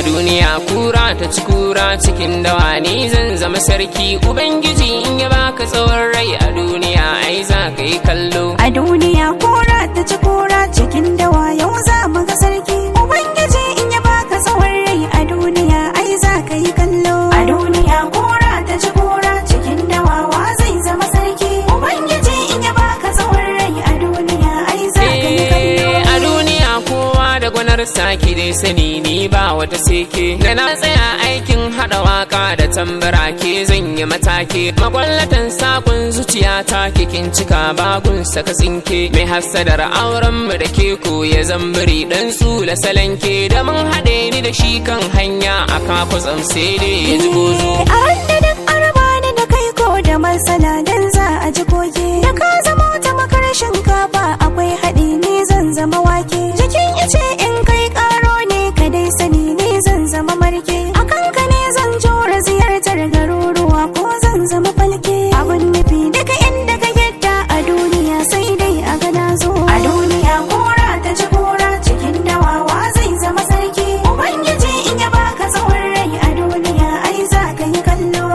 duniya kura ta ci kura cikin dawa ni zan zama sarki. Ubangiji in ya baka tsawon rai a duniya ai za ka yi kallo. A duniya kura ta ci kura cikin dawa yau za mu ga sarki. Ubangiji in ya baka tsawon rai a duniya ai za ka yi kallo. A duniya kura ta ci kura cikin dawa wa zai zama sarki. Ubangiji in ya baka tsawon rai a duniya ai za ka yi kallo. A duniya kowa da gwanar saki dai sani ni ba wata seke. Da na tsaya aikin hada waka da tambara ke zan yi matake. Magwallatan sakon zuciya ta kikin cika bagun saka tsinke. Mai hassadar auren mu da ke ko ya zambari dan tsula salanke. Da mun haɗe ni da shi kan hanya a kakwatsam sai dai ya ji gozo. A wanda duk araba ni da kai ko da matsala dan za a ji koke. Da ka zama wata makar shinkafa akwai haɗi ne zan zama wake. Jikin ice in kai karo ne ka dai sani ne zan zama marke. A kanka ne zan jura ziyartar garuruwa ko zan zama falke. Abun nufi daga inda ka yadda a duniya sai dai a gana zo. A duniya kura ta ci kura cikin dawawa zai zama sarki. Ubangiji in ya baka tsawon rai a duniya ai za ka yi kallo.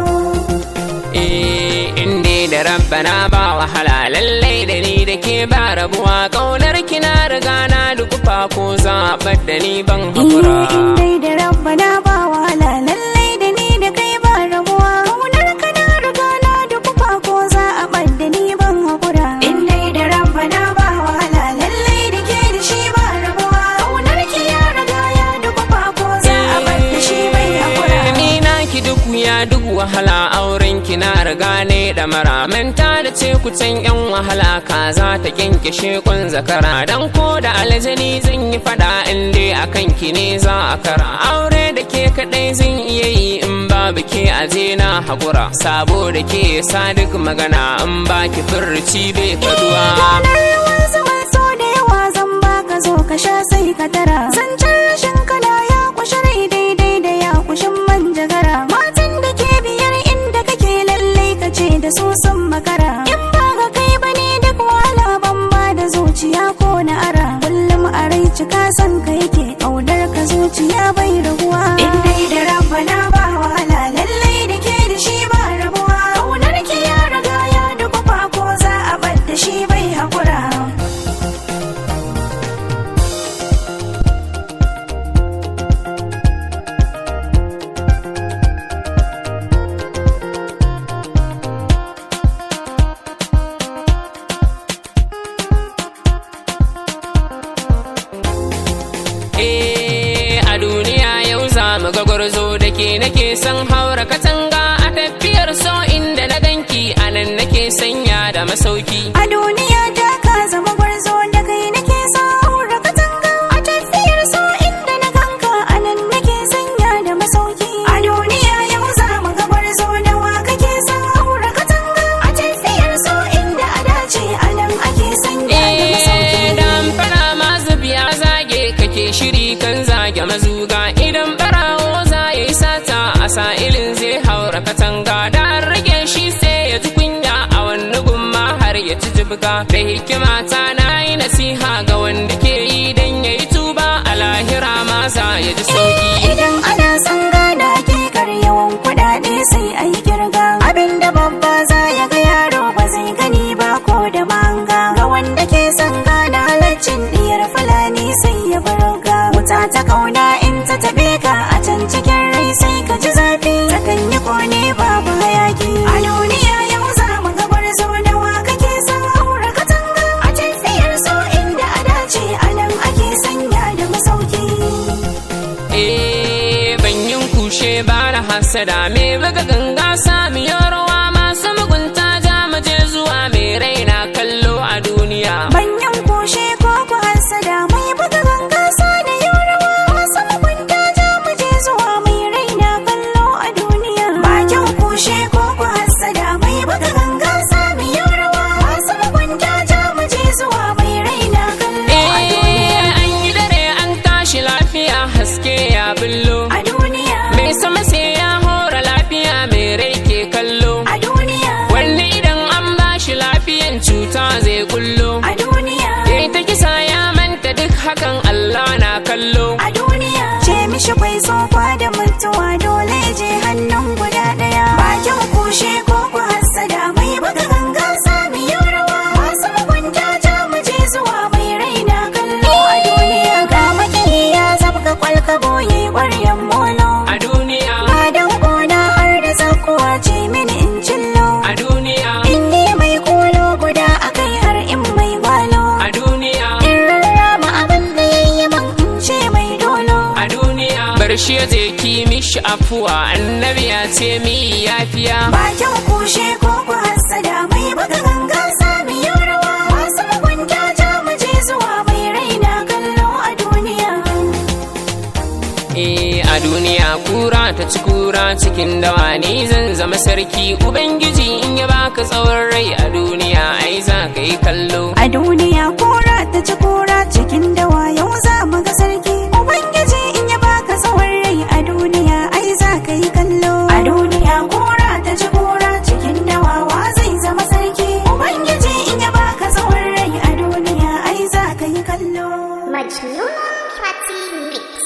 Inda da rabbana ba wahala lallai da ni da ke ba rabuwa. Kaunar kina riga na dukufa ko zaɓar da ni ban hakura. Inda da rabbana ba wahala lallai da ni da kai ba rabuwa. Kaunar ka na riga na dukufa ko za a ɓadda ni ban hakura. Inda da rabbana ba wahala lallai da ke da shi ba rabuwa. Kaunar ki ya riga ya dukufa ko za a ɓadda shi bai hakura. Ni na ki duk ya duk wahala auren ki na riga ne da mara. Manta da ce kutan yan wahala kaza ta kyankyashe kun zakara. Dan ko da aljani zan yi fada in dai akan ki ne za a kara. Aure da ke kadai zan iya yi in babu ke aje na hakura. Sabo da ke sa duk magana in ba ki furci bai faduwa. Ranar zaman so da yawa zan baka zo ka sha sai ka tara. Zancen rashin kala ya kushe rai daidai da ya kushin manjagara. Matan da ke biyar inda kake lallai ka ce da su sun makara. In ba ka kai bane duk wahala ban ba da zuciya ko na ara. Kullum a rai cika san ka yake ƙaunar ka zuciya bai raguwa. In dai da rabbana ba wahala lallai da ke da shi ba rabuwa. Ƙaunar ki ya riga ya dukufa ko za a bar da shi bai hakura. A duniya yau za mu ga gwarzo da ke nake son haura katanga. A tafiyar so inda na ganki a nan nake sanya da masauki. A duniya ta ka zama gwarzo da kai nake son haura katanga. A tafiyar so inda na ganka a nan nake sanya da masauki. A duniya yau za mu ga gwarzo da wa kake son haura katanga. A tafiyar so inda a dace a nan ake sanya da masauki. Dan fara ma zubiya zage kake shiri kan zage mazuga. Idan barawo za ya yi sata a sa'ilin zai haura katanga. Da an rage shi sai ya ji kunya a wani gumma har ya ci jibga. Da hikima ta na yi nasiha ga wanda ke yi dan ya yi tuba a lahira ma za ya ji sauki. Idan ana son gada ke yawan kuɗaɗe sai a yi kirga. Abinda babba za ya ga yaro ba zai gani ba ko da manga. Ga wanda ke son gada halaccin diyar fulani sai ya barga. Wuta ta kauna in ta taɓe ka a can cikin rai sai ka ji zafi. Takan yi kone babu hayaki. A duniya yau za mu ga gwarzo da wa kake son haura katanga. A tafiyar so inda a dace a nan ake sanya da masauki. Ban yin kushe ba na hasada me buga ganga sami rawa masu mugunta ja mu je zuwa mai raina kallo a duniya. Banyan kushe ko ku hasada mai buga ganga sa da rawa masu mugunta ja mu je zuwa mai raina kallo a duniya. Bakin kushe ko ku hasada mai buga ganga sa da rawa masu mugunta ja mu je zuwa mai raina kallo a duniya. An yi dare an tashi lafiya haske ya bullo A duniya. mai sama sai ya hora lafiya mai rai ke kallo. A duniya. Wani idan an bashi lafiyan cuta zai kullo. A duniya. Yayi ta kisa ya manta duk hakan Allah na kallo. A duniya. Ce mishi kwai so ce mini in cillo a duniya, in ni mai kolo guda akai har in mai gwalo a duniya, in rarrama abin da yayi man in ce mai dolo a duniya. Bar shi ya je ki mishi afuwa, annabi ya ce mi yafiya. ba kyau kushe ko ku hassada mai buga ganga sami rawa masu mugunta ja mu je zuwa mai raina kallo a duniya A duniya kura ta ci kura cikin dawa, ni zan zama sarki. Ubangiji in ya baka tsawon rai a duniya, ai za ka yi kallo. a duniya kura ta ci kura cikin dawa yau za mu ga sarki ubangiji in ya baka tsawon rai a duniya ai za ka yi kallo a duniya kura ta ci kura cikin dawa wa zai zama sarki ubangiji in ya baka tsawon rai a duniya ai za ka yi kallo Majanunun fati mix.